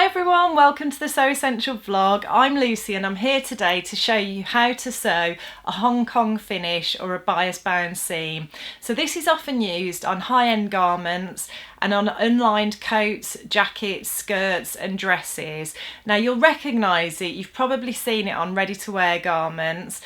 Hi everyone, welcome to the Sew Essential vlog. I'm Lucy and I'm here today to show you how to sew a Hong Kong finish or a bias bound seam. So this is often used on high-end garments and on unlined coats, jackets, skirts and dresses. Now you'll recognise it, you've probably seen it on ready-to-wear garments.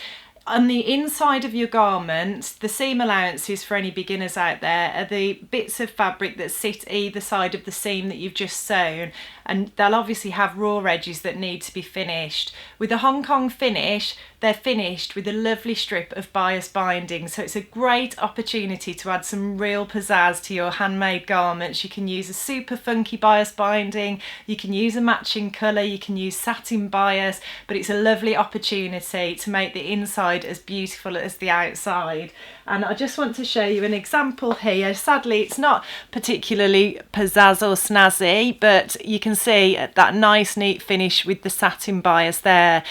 On the inside of your garment, the seam allowances for any beginners out there are the bits of fabric that sit either side of the seam that you've just sewn, and they'll obviously have raw edges that need to be finished. With a Hong Kong finish, they're finished with a lovely strip of bias binding, so it's a great opportunity to add some real pizzazz to your handmade garments. You can use a super funky bias binding, you can use a matching colour, you can use satin bias, but it's a lovely opportunity to make the inside as beautiful as the outside. And I just want to show you an example here. Sadly it's not particularly pizzazz or snazzy, but you can see that nice neat finish with the satin bias there.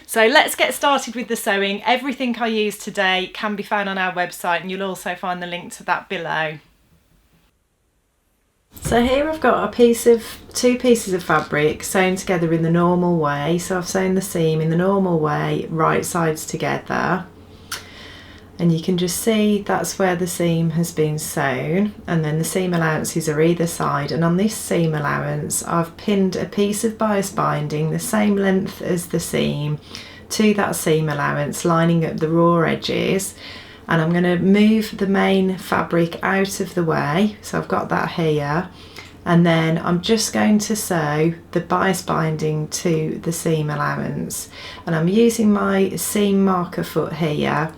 So let's get started with the sewing. Everything I use today can be found on our website and you'll also find the link to that below. So here I've got two pieces of fabric sewn together in the normal way. So I've sewn the seam in the normal way, right sides together. And you can just see that's where the seam has been sewn, and then the seam allowances are either side. And on this seam allowance I've pinned a piece of bias binding the same length as the seam to that seam allowance, lining up the raw edges. And I'm going to move the main fabric out of the way, so I've got that here, and then I'm just going to sew the bias binding to the seam allowance. And I'm using my seam marker foot here.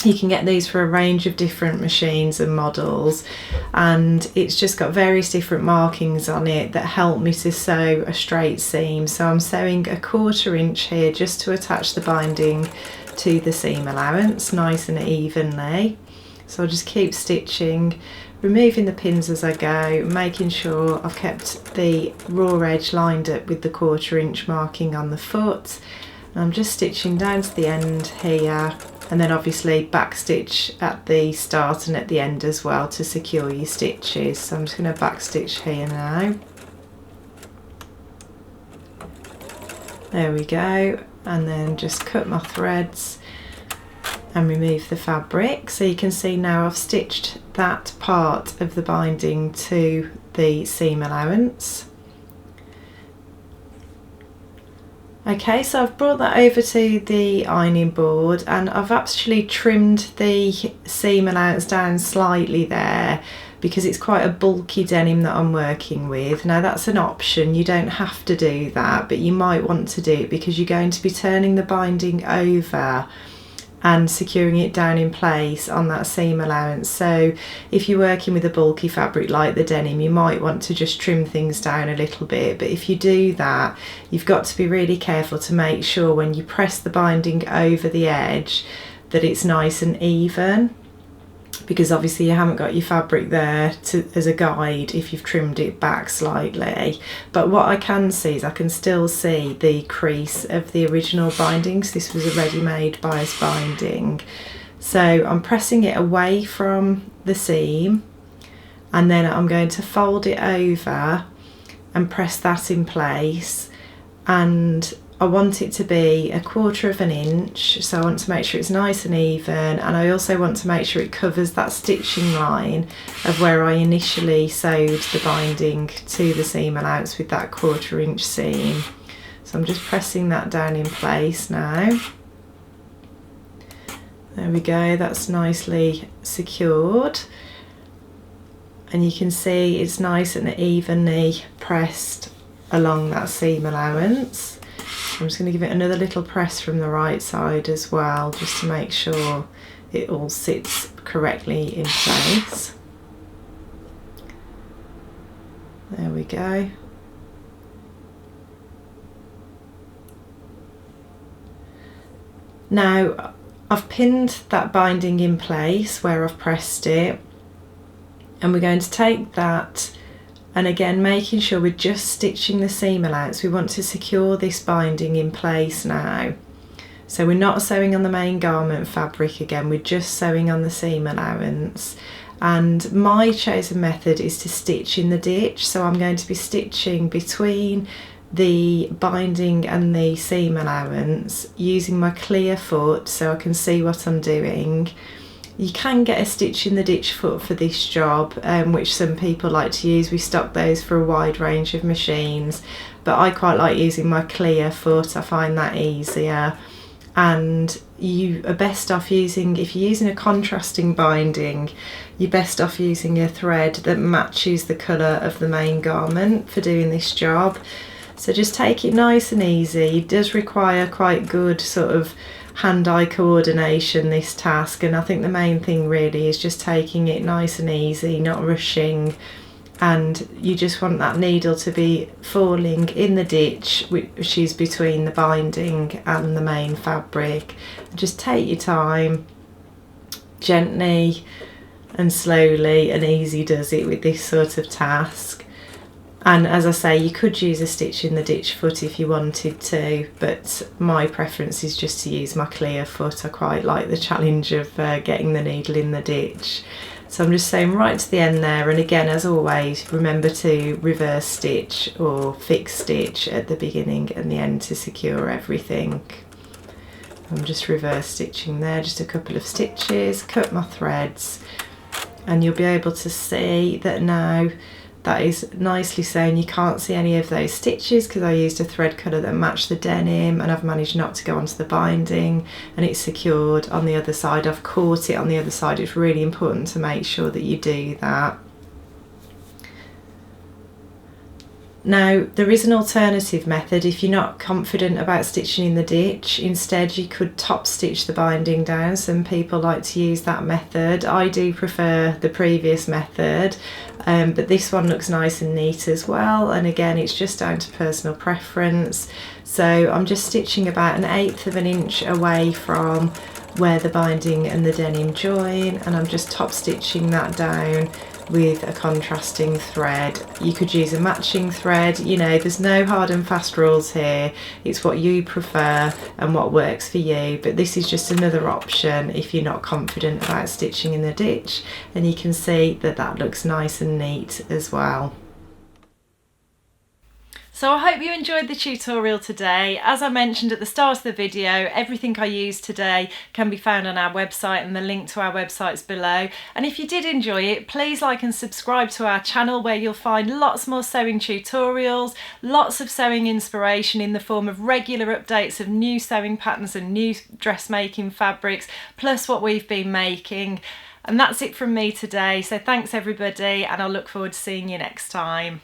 You can get these for a range of different machines and models, and it's just got various different markings on it that help me to sew a straight seam. So I'm sewing a 1/4 inch here just to attach the binding to the seam allowance nice and evenly. So I'll just keep stitching, removing the pins as I go, making sure I've kept the raw edge lined up with the 1/4 inch marking on the foot. And I'm just stitching down to the end here, and then obviously back stitch at the start and at the end as well to secure your stitches. So I'm just going to back stitch here now. There we go, and then just cut my threads and remove the fabric. So you can see now I've stitched that part of the binding to the seam allowance. Okay, so I've brought that over to the ironing board and I've actually trimmed the seam allowance down slightly there because it's quite a bulky denim that I'm working with. Now that's an option, you don't have to do that, but you might want to do it because you're going to be turning the binding over and securing it down in place on that seam allowance. So if you're working with a bulky fabric like the denim, you might want to just trim things down a little bit, but if you do that, you've got to be really careful to make sure when you press the binding over the edge that it's nice and even, because obviously you haven't got your fabric there as a guide if you've trimmed it back slightly. But what I can see is I can still see the crease of the original bindings. This was a ready-made bias binding. So I'm pressing it away from the seam, and then I'm going to fold it over and press that in place. And I want it to be 1/4 inch, so I want to make sure it's nice and even, and I also want to make sure it covers that stitching line of where I initially sewed the binding to the seam allowance with that 1/4 inch seam. So I'm just pressing that down in place now. There we go, that's nicely secured, and you can see it's nice and evenly pressed along that seam allowance. I'm just going to give it another little press from the right side as well, just to make sure it all sits correctly in place. There we go. Now I've pinned that binding in place where I've pressed it, and we're going to take that, and again making sure we're just stitching the seam allowance. We want to secure this binding in place now. So we're not sewing on the main garment fabric again, we're just sewing on the seam allowance. and my chosen method is to stitch in the ditch. So I'm going to be stitching between the binding and the seam allowance using my clear foot so I can see what I'm doing. You can get a stitch in the ditch foot for this job, which some people like to use. We stock those for a wide range of machines, but I quite like using my clear foot. I find that easier. And you are best off using, if you're using a contrasting binding, you're best off using a thread that matches the colour of the main garment for doing this job. So just take it nice and easy. It does require quite good sort of hand-eye coordination, this task, and I think the main thing really is just taking it nice and easy, not rushing, and you just want that needle to be falling in the ditch, which is between the binding and the main fabric. Just take your time, gently and slowly, and easy does it with this sort of task. And as I say, you could use a stitch in the ditch foot if you wanted to, but my preference is just to use my clear foot. I quite like the challenge of getting the needle in the ditch. So I'm just sewing right to the end there, and again, as always, remember to reverse stitch or fix stitch at the beginning and the end to secure everything. I'm just reverse stitching there, just a couple of stitches, cut my threads, and you'll be able to see that now that is nicely sewn. You can't see any of those stitches because I used a thread colour that matched the denim, and I've managed not to go onto the binding, and it's secured on the other side. I've caught it on the other side. It's really important to make sure that you do that. Now, there is an alternative method if you're not confident about stitching in the ditch. Instead, you could top stitch the binding down. Some people like to use that method. I do prefer the previous method, but this one looks nice and neat as well. And again, it's just down to personal preference. So I'm just stitching about 1/8 of an inch away from where the binding and the denim join, and I'm just top stitching that down with a contrasting thread. You could use a matching thread, you know, there's no hard and fast rules here. It's what you prefer and what works for you, but this is just another option if you're not confident about stitching in the ditch, and you can see that that looks nice and neat as well. So I hope you enjoyed the tutorial today. As I mentioned at the start of the video, everything I used today can be found on our website, and the link to our website's below. And if you did enjoy it, please like and subscribe to our channel, where you'll find lots more sewing tutorials, lots of sewing inspiration in the form of regular updates of new sewing patterns and new dressmaking fabrics, plus what we've been making. And that's it from me today. So thanks everybody, and I'll look forward to seeing you next time.